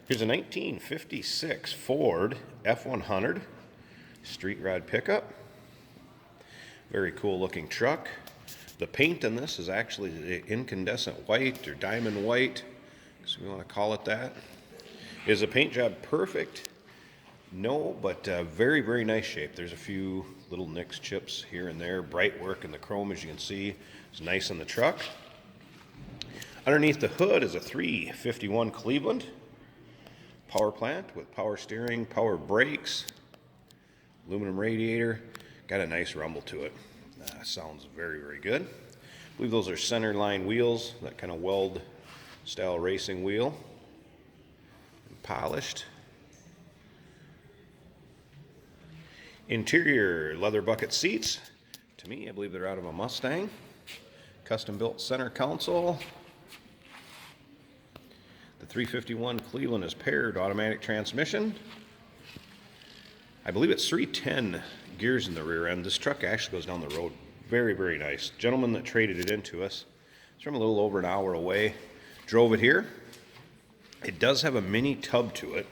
Here's a 1956 Ford F100 street rod pickup. Very cool looking truck. The paint in this is actually incandescent white or diamond white, so we want to call it that. Is the paint job perfect? No, but very, very nice shape. There's a few little nicks, chips here and there. Bright work in the chrome, as you can see. It's nice in the truck. Underneath the hood is a 351 Cleveland power plant with power steering, power brakes, aluminum radiator. Got a nice rumble to it. Sounds very, very good. I believe those are center line wheels, that kind of weld style racing wheel. Polished. Interior leather bucket seats. To me, I believe they're out of a Mustang. Custom built center console. The 351 Cleveland is paired automatic transmission. I believe it's 310 gears in the rear end. This truck actually goes down the road very, very nice. Gentleman that traded it into us, it's from a little over an hour away, drove it here. It does have a mini tub to it.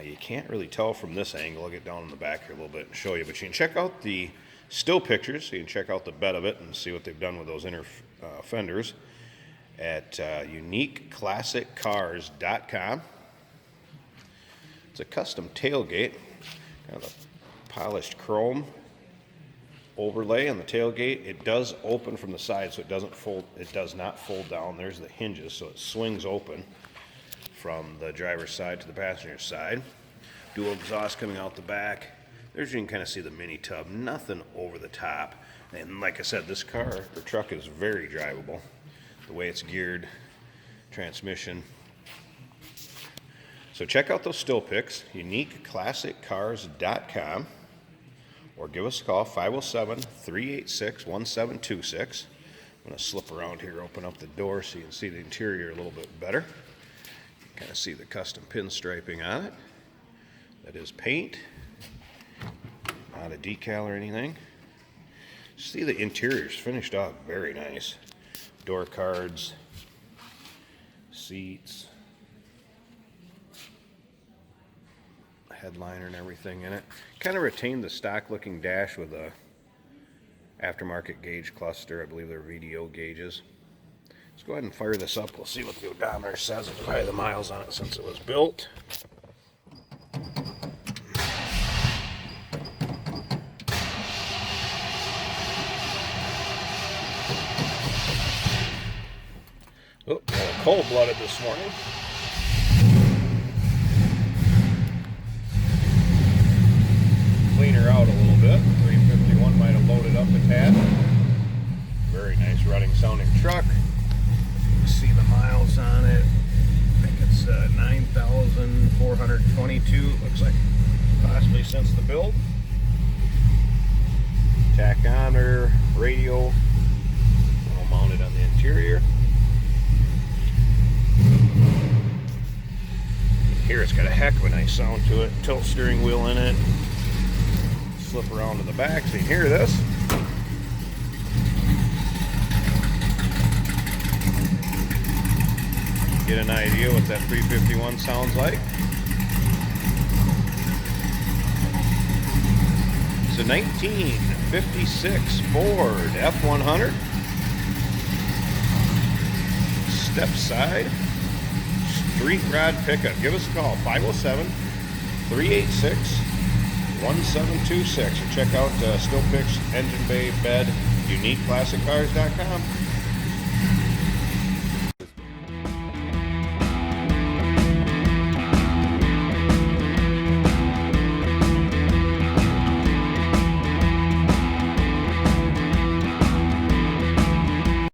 You can't really tell from this angle. I'll get down in the back here a little bit and show you, but you can check out the still pictures, so you can check out the bed of it and see what they've done with those inner fenders at uniqueclassiccars.com. It's a custom tailgate, kind of a polished chrome overlay on the tailgate. It does open from the side, so it doesn't fold. It does not fold down. There's the hinges, so it swings open from the driver's side to the passenger's side. Dual exhaust coming out the back. There's, you can kind of see the mini tub. Nothing over the top. And like I said, this car or truck is very drivable. The way it's geared, transmission. So check out those still pics, uniqueclassiccars.com, or give us a call, 507-386-1726. I'm going to slip around here, open up the door so you can see the interior a little bit better. You can kind of see the custom pinstriping on it. That is paint, not a decal or anything. See, the interior's finished off very nice. Door cards, seats, headliner and everything in it. Kind of retained the stock looking dash with a aftermarket gauge cluster. I believe they're VDO gauges. Let's go ahead and fire this up. We'll see what the odometer says and probably the miles on it since it was built. Oh, a little cold-blooded this morning. Clean her out a little bit. 351 might have loaded up a tad. Very nice running sounding truck. You see the miles on it. I think it's 9,422. Looks like possibly since the build. Tachometer, radio, all mounted on the interior. Here it's got a heck of a nice sound to it. Tilt steering wheel in it. Slip around to the back so you can hear this. Get an idea what that 351 sounds like. It's a 1956 Ford F100. Step side street rod pickup. Give us a call, 507-386-1726. Or check out still pics, engine bay, bed, uniqueclassiccars.com.